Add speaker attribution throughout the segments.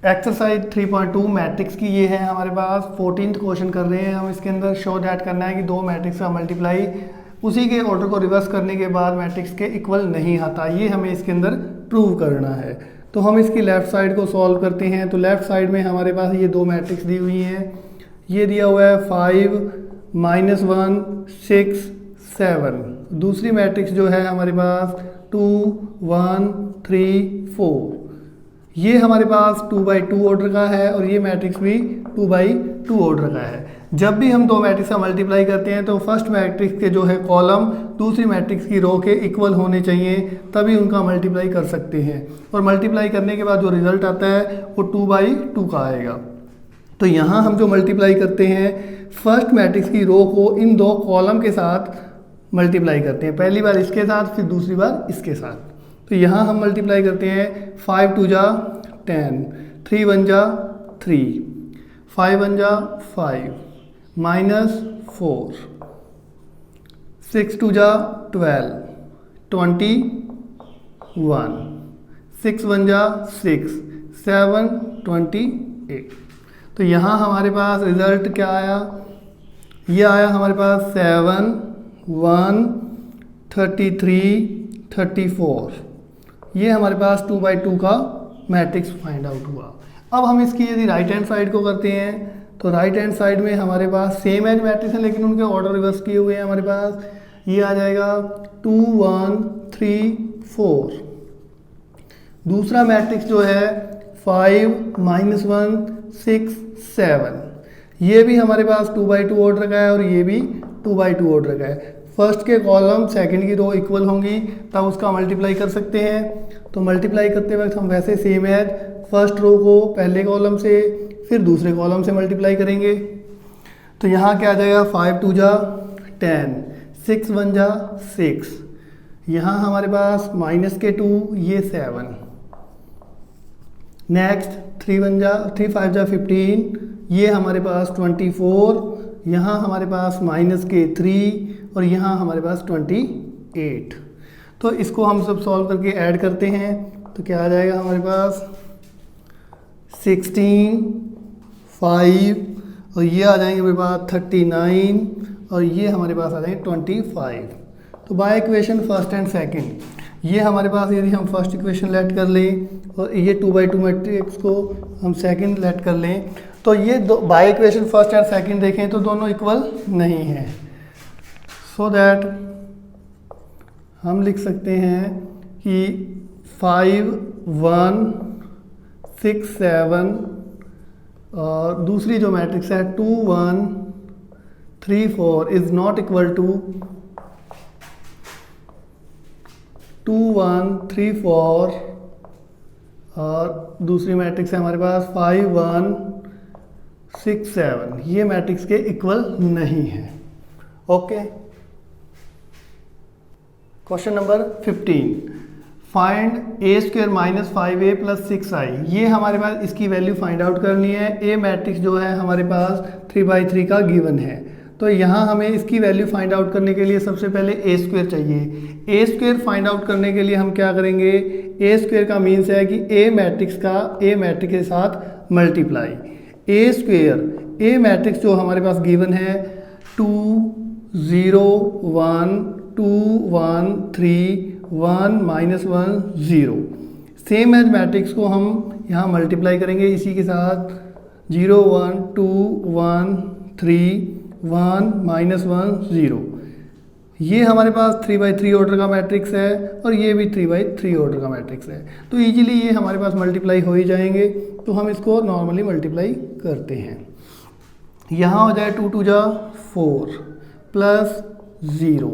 Speaker 1: Exercise 3.2 matrix की ये है हमारे पास 14th क्वेश्चन कर रहे हैं हम। इसके अंदर शो दैट करना है कि दो मैट्रिक्स का मल्टीप्लाई उसी के ऑर्डर को रिवर्स करने के बाद मैट्रिक्स के इक्वल नहीं आता, ये हमें इसके अंदर प्रूव करना है। तो हम इसकी लेफ्ट साइड को सॉल्व करते हैं। तो लेफ्ट साइड में हमारे पास ये दो मैट्रिक्स दी हुई हैं। ये दिया हुआ है 5 -1 6 7। दूसरी मैट्रिक्स जो है हमारे पास 2 1 3 4। ये हमारे पास 2/2 ऑर्डर का है और ये मैट्रिक्स भी 2/2 ऑर्डर का है। जब भी हम दो मैट्रिक्स का मल्टीप्लाई करते हैं तो फर्स्ट मैट्रिक्स के जो है कॉलम दूसरी मैट्रिक्स की रो के इक्वल होने चाहिए, तभी उनका मल्टीप्लाई कर सकते हैं। और मल्टीप्लाई करने के बाद जो रिजल्ट आता है वो 2/2 का आएगा। तो यहाँ हम जो मल्टीप्लाई करते हैं फर्स्ट मैट्रिक्स की रो को इन दो कॉलम के साथ मल्टीप्लाई करते हैं, पहली बार इसके साथ फिर दूसरी बार इसके साथ। तो यहाँ हम मल्टीप्लाई करते हैं 5 2 जा 10, 3 1 जा 3, 5 1 जा 5, -4, 6 2 जा 12, 21, 6 1 जा 6, 7 28। तो यहाँ हमारे पास रिजल्ट क्या आया, ये आया हमारे पास 7 1 33 34। ये हमारे पास 2/2 का मैट्रिक्स फाइंड आउट हुआ। अब हम इसकी यदि राइट हैंड साइड को करते हैं तो राइट हैंड साइड में हमारे पास सेम एज मैट्रिक्स है लेकिन उनके ऑर्डर रिवर्स किए हुए हैं। हमारे पास ये आ जाएगा 2 1 3 4। दूसरा मैट्रिक्स जो है 5 -1 6 7। ये भी हमारे पास 2/2 ऑर्डर का है और ये भी 2/2 ऑर्डर का है। फर्स्ट के कॉलम सेकंड की रो इक्वल होंगी तब उसका मल्टीप्लाई कर सकते हैं। तो मल्टीप्लाई करते वक्त हम वैसे सेम एज फर्स्ट रो को पहले कॉलम से फिर दूसरे कॉलम से मल्टीप्लाई करेंगे। तो यहाँ क्या आ जाएगा 5 2 जा 10, 6 1 जा 6। यहाँ हमारे पास माइनस के 2 ये 7। नेक्स्ट 3 5 जा 15, ये हमारे पास 24। यहाँ हमारे पास माइनस के 3 और यहाँ हमारे पास 28। तो इसको हम सब सॉल्व करके ऐड करते हैं तो क्या आ जाएगा हमारे पास 16 5 और ये आ जाएंगे मेरे पास 39 और ये हमारे पास आ जाएंगे 25। तो bye equation first and second ये हमारे पास यदि हम फर्स्ट इक्वेशन लेट कर लें और ये 2/2 मैट्रिक्स को हम सेकंड लेट कर लें तो ये दो bye equation first and second देखें तो दोनों इक्वल नहीं हैं। सो दैट हम लिख सकते हैं कि 5 1 6 7 और दूसरी जो मैट्रिक्स है 2 1 3 4 इज नॉट इक्वल टू 2 1 3 4 और दूसरी मैट्रिक्स है हमारे पास 5 1 6 7। ये मैट्रिक्स के इक्वल नहीं है। Okay. Question number 15, find a² - 5a + 6i। ये हमारे पास इसकी वैल्यू फाइंड आउट करनी है। ए मैट्रिक्स जो है हमारे पास 3/3 का गिवन है। तो यहाँ हमें इसकी वैल्यू फाइंड आउट करने के लिए सबसे पहले a² चाहिए। a² फाइंड आउट करने के लिए हम क्या करेंगे, a² का मीन्स है कि ए मैट्रिक्स का ए मैट्रिक्स के साथ मल्टीप्लाई। a² मैट्रिक्स जो हमारे पास गिवन है 2 0 1 2 1 3 1 -1 0। सेम एज मैट्रिक्स को हम यहाँ मल्टीप्लाई करेंगे इसी के साथ 0 1 2 1 3 1 -1 0। ये हमारे पास 3/3 ऑर्डर का मैट्रिक्स है और ये भी 3/3 ऑर्डर का मैट्रिक्स है। तो इजीली ये हमारे पास मल्टीप्लाई हो ही जाएंगे। तो हम इसको नॉर्मली मल्टीप्लाई करते हैं। यहाँ हो जाए 2 2 जा 4 +0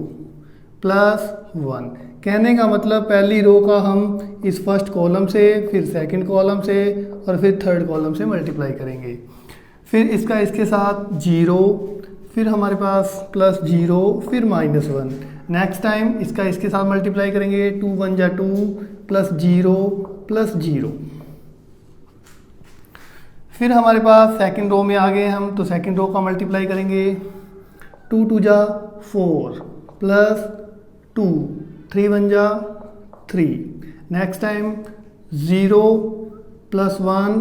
Speaker 1: +1। कहने का मतलब पहली रो का हम इस फर्स्ट कॉलम से फिर सेकंड कॉलम से और फिर थर्ड कॉलम से मल्टीप्लाई करेंगे। फिर इसका इसके साथ 0, फिर हमारे पास +0 फिर -1। नेक्स्ट टाइम इसका इसके साथ मल्टीप्लाई करेंगे 2 1 जा 2 +0 +0। फिर हमारे पास सेकंड रो में आ गए हम तो सेकंड रो का मल्टीप्लाई करेंगे 2 2 जा 4 +2 3 1 जा 3। Next time 0 +1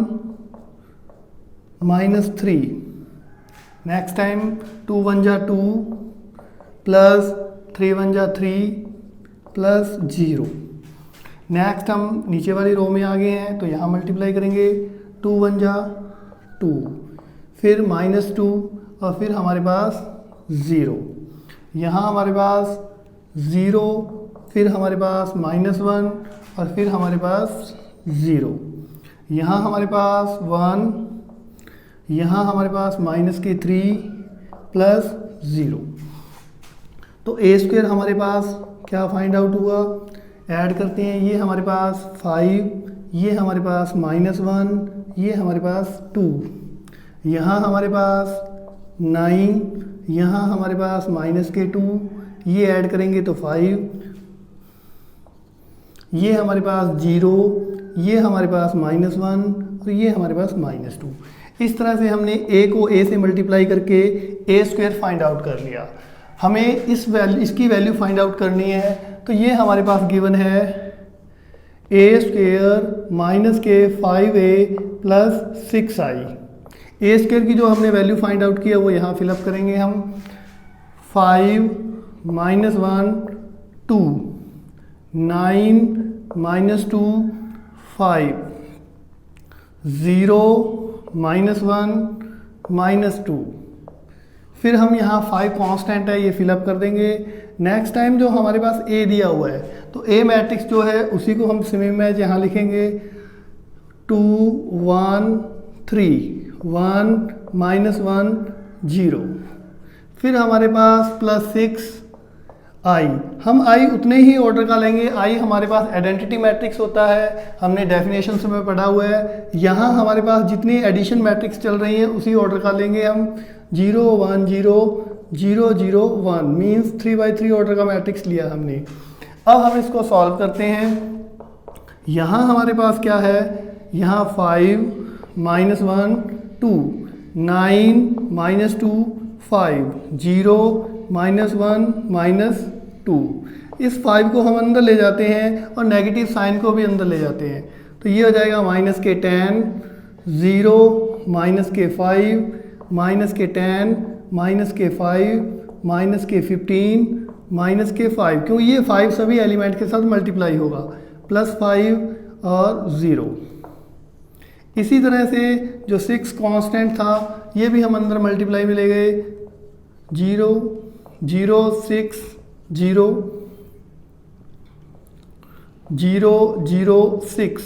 Speaker 1: -3। नेक्स्ट टाइम 2 1 जा 2 प्लस 3 1 जा 3 प्लस 0। नेक्स्ट हम नीचे वाली रो में आ गए हैं तो यहाँ मल्टीप्लाई करेंगे 2 1 जा 2, फिर -2 और फिर हमारे पास 0। यहाँ हमारे पास 0, फिर हमारे पास -1 और फिर हमारे पास 0। यहाँ हमारे पास 1, यहाँ हमारे पास -3 प्लस 0। तो a² हमारे पास क्या फाइंड आउट हुआ, ऐड करते हैं। ये हमारे पास 5, ये हमारे पास -1, ये हमारे पास 2, यहाँ हमारे पास 9, यहाँ हमारे पास -2, ये ऐड करेंगे तो 5, ये हमारे पास 0, ये हमारे पास -1 और ये हमारे पास -2। इस तरह से हमने a को a से मल्टीप्लाई करके a² फाइंड आउट कर लिया। हमें इसकी वैल्यू फाइंड आउट करनी है तो ये हमारे पास गिवन है a² -k 5a plus 6i। a² की जो हमने वैल्यू फाइंड आउट किया वो यहाँ फिलअप करेंगे हम। 5 -1 2, 9 -2 5, 0 -1 -2। फिर हम यहाँ 5 कांस्टेंट है ये फिलअप कर देंगे। नेक्स्ट टाइम जो हमारे पास a दिया हुआ है तो a मैट्रिक्स जो है उसी को हम सेम मैच यहाँ लिखेंगे 2 1 3 1 -1 0। फिर हमारे पास +6 i। हम i उतने ही ऑर्डर का लेंगे। i हमारे पास आइडेंटिटी मैट्रिक्स होता है, हमने डेफिनेशन से में पढ़ा हुआ है। यहाँ हमारे पास जितनी एडिशन मैट्रिक्स चल रही हैं उसी ऑर्डर का लेंगे हम। 0 1 0 0 0 1 मीन्स 3/3 ऑर्डर का मैट्रिक्स लिया हमने। अब हम इसको सॉल्व करते हैं। यहाँ हमारे पास क्या है, यहाँ 5 -1 2, 9 -2 5, 0 -1 -2। इस 5 को हम अंदर ले जाते हैं और नेगेटिव साइन को भी अंदर ले जाते हैं तो ये हो जाएगा -k 10, 0 -k 5, -k 10, -k 5, -k 15, -k 5, क्यों ये 5 सभी एलिमेंट के साथ मल्टीप्लाई होगा, +5 और 0। इसी तरह से जो 6 कांस्टेंट था ये भी हम अंदर मल्टीप्लाई में ले गए। 0 0 6 0 0 0 6।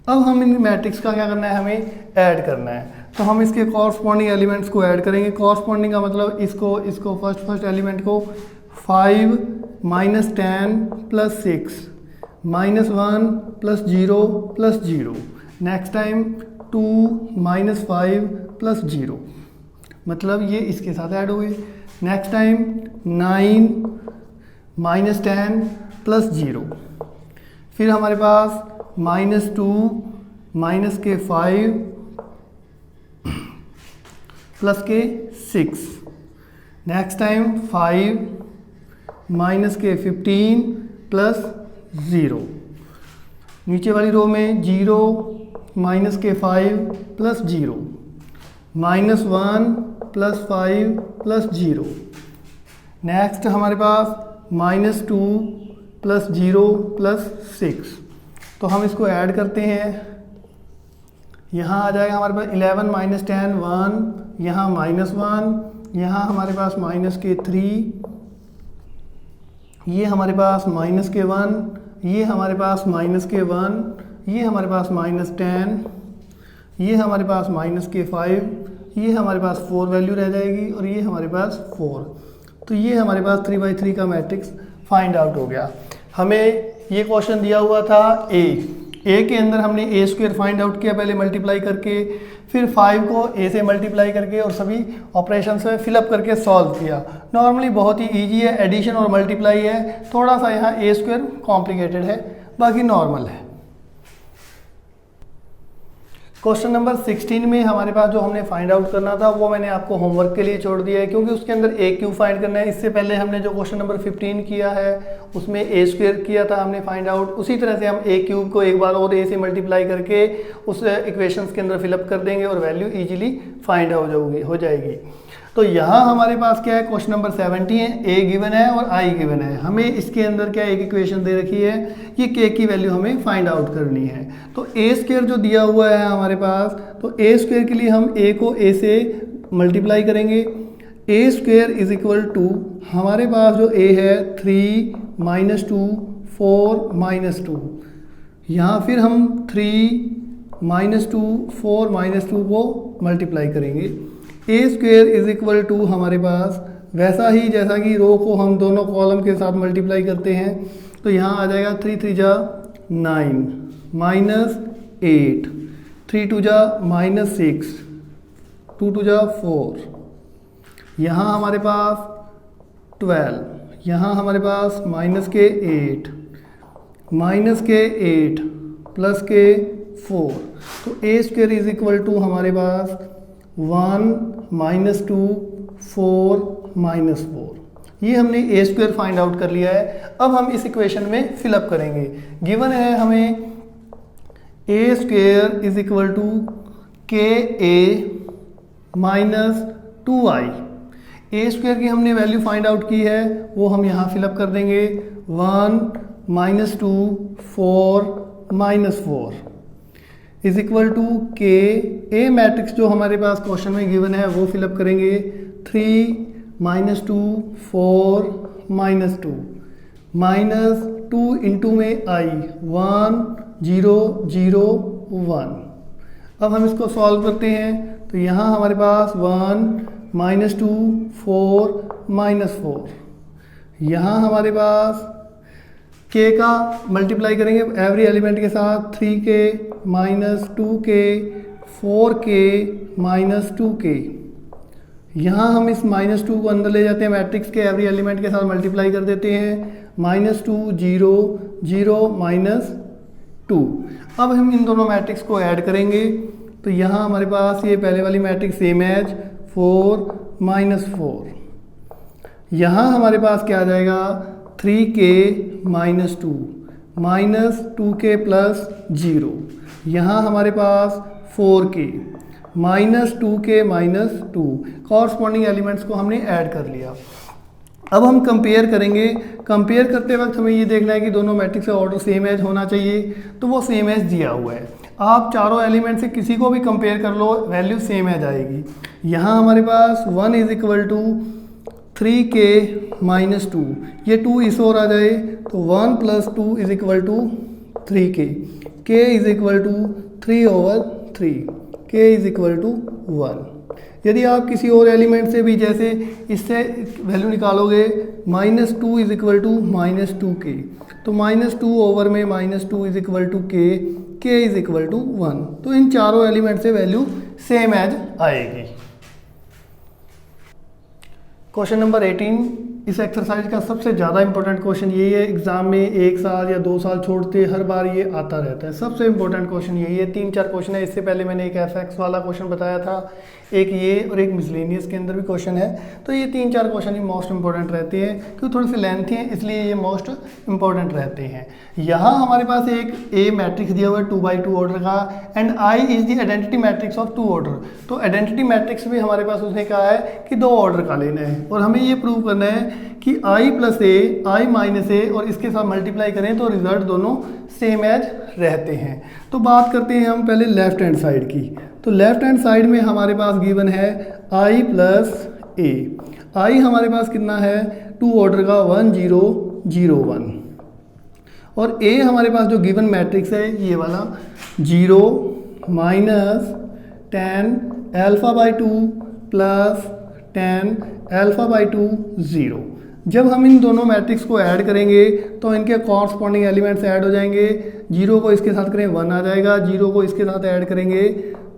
Speaker 1: अब हम इन मैट्रिक्स का क्या करना है, हमें ऐड करना है। तो हम इसके कॉरस्पॉन्डिंग एलिमेंट्स को ऐड करेंगे। कॉरस्पॉन्डिंग का मतलब इसको फर्स्ट एलिमेंट को 5 -10 + 6 -1 + 0 + 0। नेक्स्ट टाइम 2 -5 + 0, मतलब ये इसके साथ ऐड हो गए। Next time 9 -10 + 0। फिर हमारे पास -2 -k 5 +k 6। Next time 5 -k 15 + 0। नीचे वाली रो में 0 -k 5 + 0, -1 + 5 + 0। नेक्स्ट हमारे पास -2 + 0 + 6। तो हम इसको ऐड करते हैं। यहाँ आ जाएगा हमारे पास 11 -10 1, यहाँ -1, यहाँ हमारे पास -k 3, ये हमारे पास -k 1, ये हमारे पास -k 1, ये हमारे पास -10, ये हमारे पास -k 5, ये हमारे पास 4 वैल्यू रह जाएगी और ये हमारे पास 4। तो ये हमारे पास 3/3 का मैट्रिक्स फाइंड आउट हो गया। हमें ये क्वेश्चन दिया हुआ था ए के अंदर हमने a² फाइंड आउट किया पहले मल्टीप्लाई करके, फिर 5 को a से मल्टीप्लाई करके और सभी ऑपरेशन में फिलअप करके सॉल्व किया। नॉर्मली बहुत ही इजी है, एडिशन और मल्टीप्लाई है। थोड़ा सा यहाँ a² कॉम्प्लिकेटेड है, बाकी नॉर्मल है। क्वेश्चन नंबर 16 में हमारे पास जो हमने फाइंड आउट करना था वो मैंने आपको होमवर्क के लिए छोड़ दिया है, क्योंकि उसके अंदर a³ फाइंड करना है। इससे पहले हमने जो क्वेश्चन नंबर 15 किया है उसमें ए स्क्वायर किया था हमने फाइंड आउट, उसी तरह से हम ए क्यूब को एक बार और ए से मल्टीप्लाई करके उस इक्वेशंस के अंदर फिलअप कर देंगे और वैल्यू इजीली फाइंड आउट हो जाएगी। तो यहाँ हमारे पास क्या है, क्वेश्चन नंबर 70 है, ए गिवन है और आई गिवन है। हमें इसके अंदर क्या एक इक्वेशन दे रखी है, ये के की वैल्यू हमें फाइंड आउट करनी है। तो ए स्क्वायर जो दिया हुआ है हमारे पास, तो ए स्क्वायर के लिए हम ए को ए से मल्टीप्लाई करेंगे। ए स्क्वायर इज इक्वल टू हमारे पास जो ए है 3 - 2 4 - 2, यहाँ फिर हम 3 - 2 4 - 2 को मल्टीप्लाई करेंगे। ए स्क्वायर इज इक्वल टू हमारे पास वैसा ही जैसा कि रो को हम दोनों कॉलम के साथ मल्टीप्लाई करते हैं, तो यहाँ आ जाएगा 3 3 जा 9 -8, 3 2 जा -6, 2 2 जा 4, यहाँ हमारे पास 12, यहाँ हमारे पास -8 प्लस के 4, तो ए स्क्वायर इज इक्वल टू हमारे पास 1 - 2 4 -4। ये हमने ए स्क्वायर फाइंड आउट कर लिया है। अब हम इस इक्वेशन में फिलअप करेंगे। गिवन है हमें ए स्क्वायर इज इक्वल टू के ए -2i। ए स्क्वायर की हमने वैल्यू फाइंड आउट की है, वो हम यहाँ फिलअप कर देंगे। 1 - 2 4 -4 इज इक्वल टू के ए मैट्रिक्स जो हमारे पास क्वेश्चन में गिवन है वो फिलअप करेंगे। 3 - 2 4 -2 -2 इंटू में आई 1 0 0 1। अब हम इसको सॉल्व करते हैं, तो यहाँ हमारे पास 1 - 2 4 -4, यहाँ हमारे पास के का मल्टीप्लाई करेंगे एवरी एलिमेंट के साथ, 3k -2k 4k -2k। यहाँ हम इस -2 को अंदर ले जाते हैं, मैट्रिक्स के एवरी एलिमेंट के साथ मल्टीप्लाई कर देते हैं। -2 0 0 -2। अब हम इन दोनों मैट्रिक्स को ऐड करेंगे, तो यहाँ हमारे पास ये पहले वाली मैट्रिक्स सेम एज 4 -4। यहाँ हमारे पास क्या आ जाएगा 3k -2 -2k प्लस 0। यहाँ हमारे पास 4k -2k -2। कॉरस्पॉन्डिंग एलिमेंट्स को हमने ऐड कर लिया। अब हम कंपेयर करेंगे। कंपेयर करते वक्त हमें ये देखना है कि दोनों मैट्रिक्स का ऑर्डर सेम एज होना चाहिए, तो वो सेम एज दिया हुआ है। आप चारों एलिमेंट से किसी को भी कंपेयर कर लो, वैल्यू सेम एज आएगी। यहाँ हमारे पास 1 इज इक्वल टू 3k -2, ये 2 इस ओर आ जाए तो 1 + 2 is equal to 3k, k is equal to 3/3, k is equal to 1। यदि आप किसी और एलिमेंट से भी जैसे इससे वैल्यू निकालोगे -2 इज इक्वल टू -2k, तो -2 ओवर में -2 is equal to k is equal to 1। तो इन चारों एलिमेंट से वैल्यू सेम एज आएगी। क्वेश्चन नंबर 18, इस एक्सरसाइज का सबसे ज़्यादा इंपॉर्टेंट क्वेश्चन यही है। एग्जाम में 1 साल या 2 साल छोड़ते हर बार ये आता रहता है। सबसे इंपॉर्टेंट क्वेश्चन यही है। 3-4 क्वेश्चन है। इससे पहले मैंने एक एफएक्स वाला क्वेश्चन बताया था, एक ये और एक मिसलेनियस के अंदर भी क्वेश्चन है। तो ये 3-4 क्वेश्चन ही मोस्ट इंपॉर्टेंट रहते हैं, क्योंकि थोड़े से लेंथी हैं इसलिए ये मोस्ट इंपॉर्टेंट रहते हैं। यहाँ हमारे पास एक ए मैट्रिक्स दिया हुआ है 2x2 ऑर्डर का, and I is the identity matrix of 2 order. तो आइडेंटिटी मैट्रिक्स भी हमारे पास उसने कहा है कि 2 ऑर्डर का लेना है, और हमें ये प्रूव करना है कि i + a, i - a और इसके साथ मल्टीप्लाई करें तो रिजल्ट दोनों सेम एज रहते हैं। तो बात करते हैं हम पहले लेफ्ट हैंड साइड की। तो लेफ्ट हैंड साइड में हमारे पास गिवन है i + a। i हमारे पास कितना है 2 ऑर्डर का 1 0 0 1, और a हमारे पास जो गिवन मैट्रिक्स है ये वाला 0 -10 α/2 + 10 α/2 0। जब हम इन दोनों मैट्रिक्स को ऐड करेंगे तो इनके कॉरस्पॉन्डिंग एलिमेंट्स ऐड हो जाएंगे। 0 को इसके साथ करें 1 आ जाएगा, 0 को इसके साथ ऐड करेंगे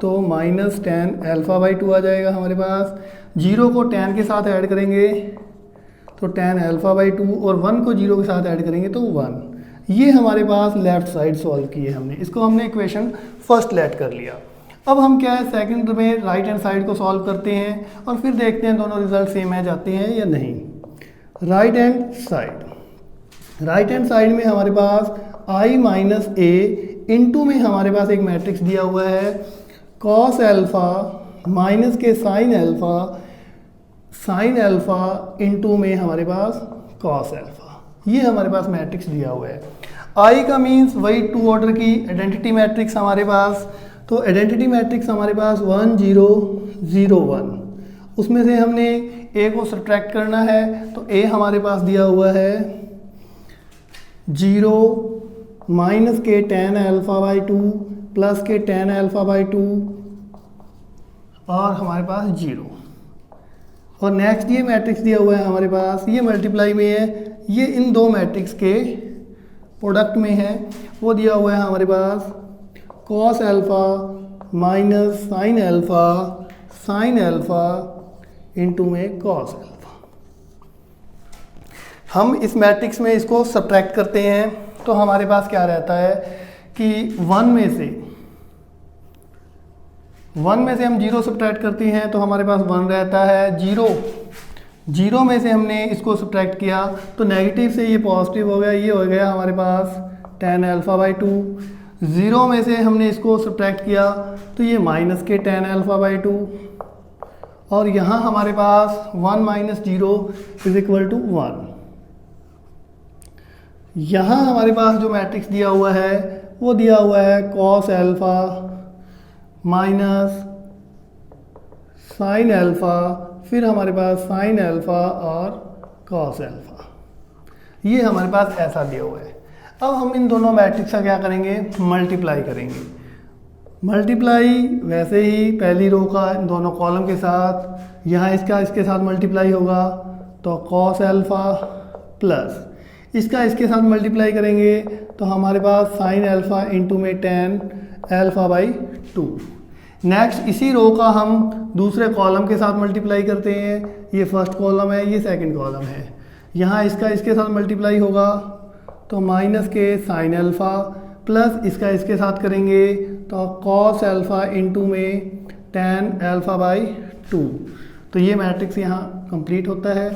Speaker 1: तो -10 α/2 आ जाएगा हमारे पास। 0 को 10 के साथ ऐड करेंगे तो 10 α/2, और 1 को 0 के साथ ऐड करेंगे तो 1। ये हमारे पास लेफ्ट साइड सॉल्व की है हमने, इसको हमने इक्वेशन फर्स्ट लेट कर लिया। अब हम क्या है सेकंड में राइट हैंड साइड को सॉल्व करते हैं और फिर देखते हैं दोनों रिजल्ट सेम है जाते हैं या नहीं। Right hand side, right hand side में हमारे पास i माइनस ए इंटू में हमारे पास एक मैट्रिक्स दिया हुआ है कॉस एल्फा माइनस के साइन एल्फा इंटू में हमारे पास कॉस एल्फा। ये हमारे पास मैट्रिक्स दिया हुआ है। आई का मीन्स वही टू ऑर्डर की आइडेंटिटी मैट्रिक्स हमारे पास। तो आइडेंटिटी मैट्रिक्स हमारे पास 1 0 0 1, उसमें से हमने ए को सब्ट्रैक्ट करना है। तो ए हमारे पास दिया हुआ है 0 माइनस के tan अल्फा बाई 2 प्लस के tan अल्फा बाई 2 और हमारे पास 0। और नेक्स्ट ये मैट्रिक्स दिया हुआ है हमारे पास, ये मल्टीप्लाई में है, ये इन दो मैट्रिक्स के प्रोडक्ट में है। वो दिया हुआ है हमारे पास cos alpha minus sine alpha into में कॉस एल्फा। हम इस मैट्रिक्स में इसको सब्ट्रैक्ट करते हैं तो हमारे पास क्या रहता है कि 1 में से हम 0 सब्ट्रैक्ट करते हैं तो हमारे पास 1 रहता है। 0 में से हमने इसको सब्ट्रैक्ट किया तो नेगेटिव से ये पॉजिटिव हो गया, ये हो गया हमारे पास tan अल्फा बाई 2। 0 में से हमने इसको सब्ट्रैक्ट किया तो ये माइनस के tan अल्फा बाई 2। और यहाँ हमारे पास 1 माइनस 0 इज इक्वल टू 1। यहाँ हमारे पास जो मैट्रिक्स दिया हुआ है वो दिया हुआ है cos alpha minus sine alpha, फिर हमारे पास साइन एल्फा और कॉस एल्फा। ये हमारे पास ऐसा दिया हुआ है। अब हम इन दोनों मैट्रिक्स का क्या करेंगे, मल्टीप्लाई करेंगे। मल्टीप्लाई वैसे ही पहली रो का इन दोनों कॉलम के साथ, यहाँ इसके साथ मल्टीप्लाई होगा तो कॉस एल्फा प्लस इसका इसके साथ मल्टीप्लाई करेंगे तो हमारे पास साइन एल्फा इंटू में tan अल्फा बाई 2। नेक्स्ट इसी रो का हम दूसरे कॉलम के साथ मल्टीप्लाई करते हैं। ये फर्स्ट कॉलम है, ये सेकंड कॉलम है। यहाँ इसका इसके साथ मल्टीप्लाई होगा तो माइनस के साइन अल्फा प्लस इसका इसके साथ करेंगे तो कॉस एल्फा इंटू में tan अल्फा बाई 2। तो ये मैट्रिक्स यहाँ कंप्लीट होता है।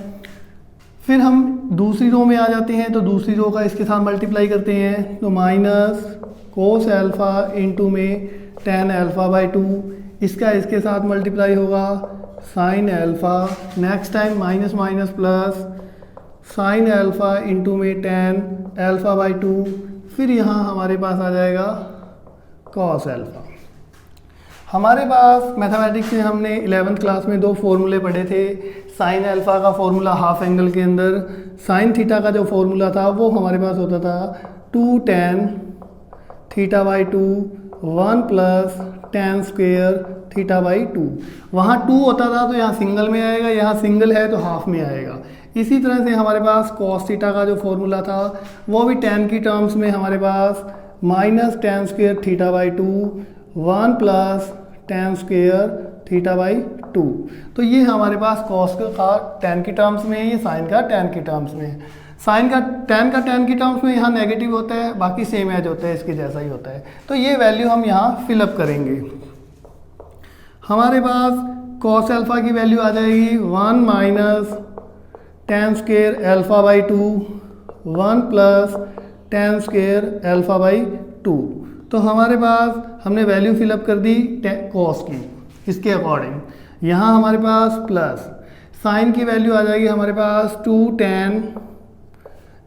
Speaker 1: फिर हम दूसरी रो में आ जाते हैं तो दूसरी रो का इसके साथ मल्टीप्लाई करते हैं तो माइनस कोस एल्फा इंटू में tan अल्फा बाई 2, इसका इसके साथ मल्टीप्लाई होगा sine alpha. Next time minus minus plus sign alpha into में tan अल्फा बाई 2, फिर यहाँ हमारे पास आ जाएगा कॉस एल्फा। हमारे पास मैथमेटिक्स में हमने 11th क्लास में 2 फॉर्मूले पढ़े थे। साइन अल्फा का फॉर्मूला हाफ एंगल के अंदर, साइन थीटा का जो फॉर्मूला था वो हमारे पास होता था 2 tan theta by 2 1 plus tan square theta by 2। वहाँ 2 होता था तो यहाँ सिंगल में आएगा, यहाँ सिंगल है तो हाफ में आएगा। इसी तरह से हमारे पास कॉस थीटा का जो फॉर्मूला था वो भी tan की टर्म्स में हमारे पास minus tan square theta by 2 1 plus tan square theta by 2। तो ये हमारे पास कॉस का tan की टर्म्स में है, ये साइन का tan की टर्म्स में है। साइन का tan की टर्म्स में यहाँ नेगेटिव होता है, बाकी सेम एज होता है, इसके जैसा ही होता है। तो ये वैल्यू हम यहाँ फिलअप करेंगे। हमारे पास कॉस अल्फा की वैल्यू आ जाएगी 1 minus tan square alpha by 2 1 plus tan square alpha by 2। तो हमारे पास हमने वैल्यू फिलअप कर दी कॉस की, इसके अकॉर्डिंग। यहाँ हमारे पास प्लस साइन की वैल्यू आ जाएगी हमारे पास 2 tan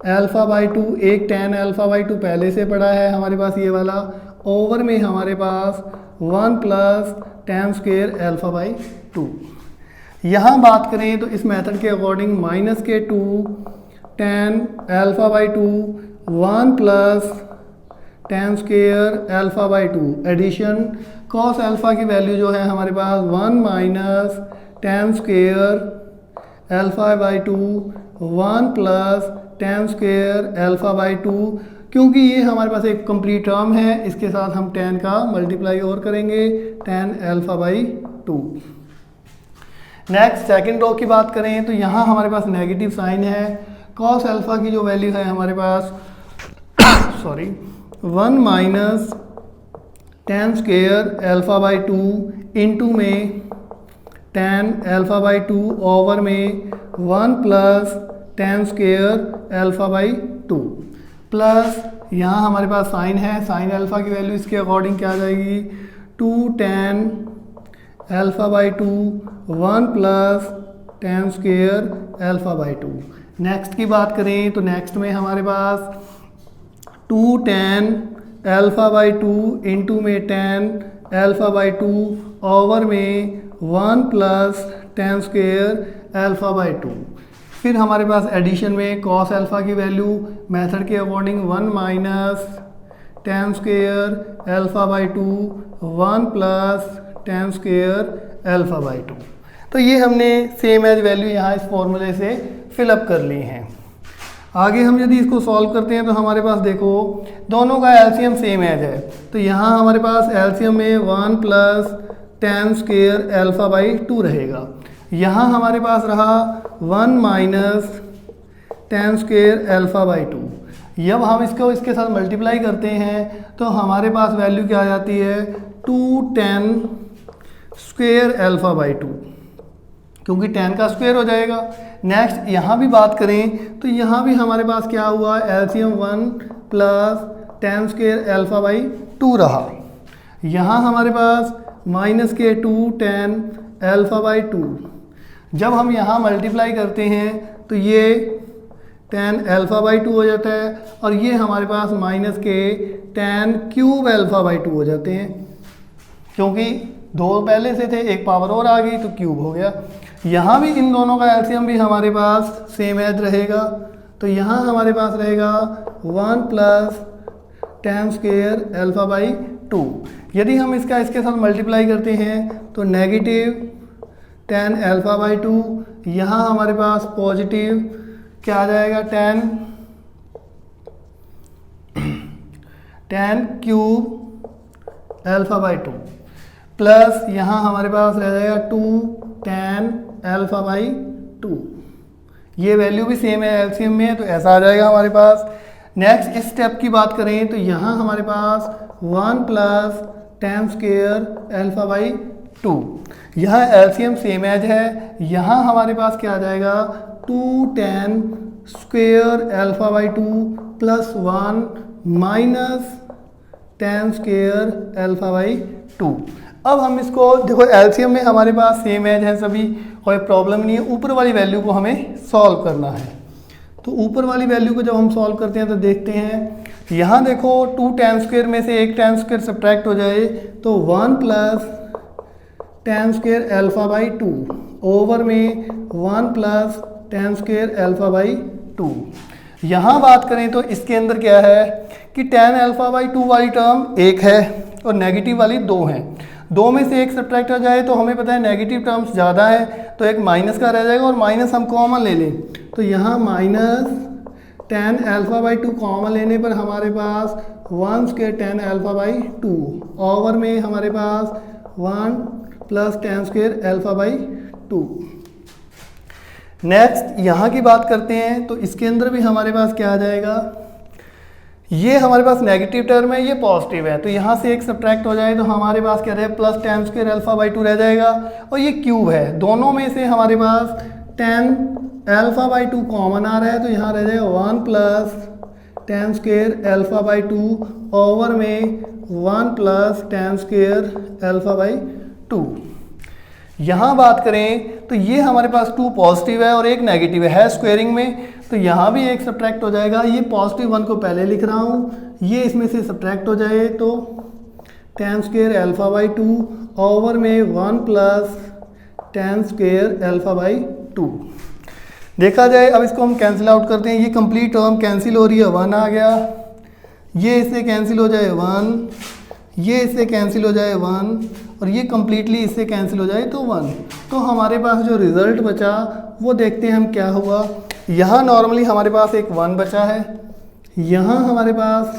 Speaker 1: अल्फा बाई 2, एक tan अल्फा बाई 2 पहले से पड़ा है हमारे पास ये वाला, ओवर में हमारे पास 1 plus tan square alpha by 2। यहाँ बात करें तो इस मेथड के अकॉर्डिंग माइनस के 2 tan alpha by 2 1 plus tan square alpha by 2 addition cos alpha की वैल्यू जो है हमारे पास 1 minus tan square alpha by 2 1 plus tan square alpha by 2। क्योंकि ये हमारे पास एक कंप्लीट टर्म है, इसके साथ हम tan का मल्टीप्लाई और करेंगे tan alpha by 2। Next second row की बात करें तो यहाँ हमारे पास नेगेटिव साइन है। कॉस अल्फा की जो वैल्यू है हमारे पास 1 minus tan square alpha by 2 into में tan अल्फा बाई 2 ओवर में 1 plus tan square alpha by 2 plus यहाँ हमारे पास साइन है, साइन अल्फ़ा की वैल्यू इसके अकॉर्डिंग क्या आ जाएगी 2 tan alpha by 2 1 plus tan square alpha by 2। Next की बात करें तो नेक्स्ट में हमारे पास 2 टेन अल्फ़ा बाई 2 इंटू में टेन अल्फ़ा बाई 2 ओवर में 1 plus tan square alpha by 2। फिर हमारे पास एडिशन में कॉस अल्फ़ा की वैल्यू मेथड के according 1 minus ten square alpha by 2 1 plus tan square alpha by 2। तो ये हमने सेम एज वैल्यू यहाँ इस फॉर्मूले से फिलअप कर ली हैं। आगे हम यदि इसको सॉल्व करते हैं तो हमारे पास देखो दोनों का एलसीएम सेम एज है, तो यहाँ हमारे पास एलसीएम में 1 plus tan square alpha by 2 रहेगा। यहाँ हमारे पास रहा 1 minus ten square alpha by 2। जब हम इसको इसके साथ मल्टीप्लाई करते हैं तो हमारे पास वैल्यू क्या आ जाती है 2 टेन स्क्वेयर अल्फ़ा बाई 2, क्योंकि 10 का स्क्वायर हो जाएगा। नेक्स्ट यहाँ भी बात करें तो यहाँ भी हमारे पास क्या हुआ LCM 1 plus tan square alpha by 2 रहा। यहाँ हमारे पास माइनस के 2 टेन अल्फ़ा बाई 2। जब हम यहाँ मल्टीप्लाई करते हैं तो ये 10 अल्फ़ा बाई 2 हो जाता है और ये हमारे पास माइनस के 10 क्यूब अल्फ़ा बाई 2 हो जाते हैं, क्योंकि दो पहले से थे एक पावर और आ गई तो क्यूब हो गया। यहाँ भी इन दोनों का एलसीएम भी हमारे पास सेम एज रहेगा, तो यहाँ हमारे पास रहेगा 1 plus tan square alpha by 2। यदि हम इसका इसके साथ मल्टीप्लाई करते हैं तो नेगेटिव 10 अल्फ़ा बाई 2, यहाँ हमारे पास पॉजिटिव क्या आ जाएगा 10 क्यूब अल्फ़ा बाई 2 प्लस यहाँ हमारे पास रह जाएगा 2 टेन अल्फ़ा बाई 2। ये वैल्यू भी सेम है एलसीएम में, तो ऐसा आ जाएगा हमारे पास। नेक्स्ट इस स्टेप की बात करें तो यहाँ हमारे पास 1 plus tan square alpha by 2। यहाँ एलसीएम सेम एज है, यहाँ हमारे पास क्या आ जाएगा 2 ten square alpha by 2 plus 1 minus ten square alpha by 2। अब हम इसको देखो एलसीएम में हमारे पास सेम एज है सभी, कोई प्रॉब्लम नहीं है। ऊपर वाली वैल्यू को हमें सॉल्व करना है, तो ऊपर वाली वैल्यू को जब हम सॉल्व करते हैं तो देखते हैं यहाँ देखो 2 टेन स्क्वेयर में से एक टेन स्क्वेयर सब्ट्रैक्ट हो जाए तो 1 plus tan square alpha by 2 over में 1 plus tan square alpha by 2। यहाँ बात करें तो इसके अंदर क्या है कि टेन अल्फ़ा बाई 2 वाली टर्म एक है और नेगेटिव वाली 2 हैं। 2 में से एक सब्ट्रैक्ट हो जाए तो हमें पता है नेगेटिव टर्म्स ज़्यादा है तो एक माइनस का रह जाएगा और माइनस हम कॉमन ले लें तो यहाँ माइनस 10 अल्फ़ा बाई 2 कॉमन लेने पर हमारे पास 1 स्क्वेयर 10 अल्फ़ा बाई 2 ओवर में हमारे पास 1 plus tan square alpha by 2। Next यहाँ की बात करते हैं तो इसके अंदर भी हमारे पास क्या आ जाएगा, ये हमारे पास नेगेटिव टर्म है, ये पॉजिटिव है, तो यहाँ से एक सब्ट्रैक्ट हो जाए तो हमारे पास क्या रहेगा plus tan square alpha by 2 रह जाएगा और ये क्यूब है। दोनों में से हमारे पास 10 अल्फ़ा बाई 2 कॉमन आ रहा है तो यहाँ रह जाएगा 1 plus tan square alpha by 2 over में 1 plus tan square alpha by 2। यहाँ बात करें तो ये हमारे पास 2 पॉजिटिव है और एक नेगेटिव है स्क्वेयरिंग में, तो यहाँ भी एक सब्ट्रैक्ट हो जाएगा। ये पॉजिटिव 1 को पहले लिख रहा हूँ, ये इसमें से सब्ट्रैक्ट हो जाए तो ten square alpha by 2 over में 1 plus tan square alpha by 2। देखा जाए अब इसको हम कैंसिल आउट करते हैं, ये कंप्लीट टर्म कैंसिल हो रही है, 1 आ गया, ये इससे कैंसिल हो जाए 1, ये इससे कैंसिल हो जाए 1 और ये कम्प्लीटली इससे कैंसिल हो जाए तो 1। तो हमारे पास जो रिज़ल्ट बचा वो देखते हैं हम क्या हुआ। यहाँ नॉर्मली हमारे पास एक 1 बचा है, यहाँ हमारे पास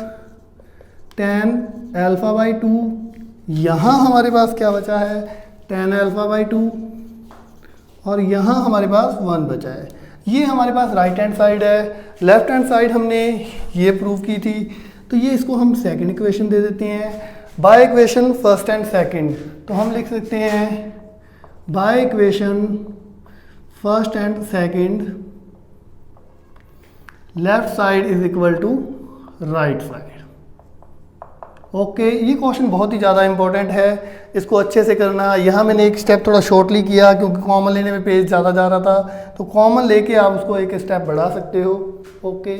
Speaker 1: 10 अल्फ़ा बाई 2, यहाँ हमारे पास क्या बचा है 10 अल्फ़ा बाई 2 और यहाँ हमारे पास 1 बचा है। ये हमारे पास राइट हैंड साइड है। लेफ्ट हैंड साइड हमने ये प्रूव की थी, तो ये इसको हम सेकंड इक्वेशन दे देते हैं। By equation first and second, तो हम लिख सकते हैं by equation first and second left side is equal to right side. Okay, ये क्वेश्चन बहुत ही ज़्यादा इंपॉर्टेंट है, इसको अच्छे से करना। यहाँ मैंने एक स्टेप थोड़ा शॉर्टली किया क्योंकि कॉमन लेने में पेज ज़्यादा जा रहा था, तो कॉमन लेके आप उसको एक स्टेप बढ़ा सकते हो। ओके।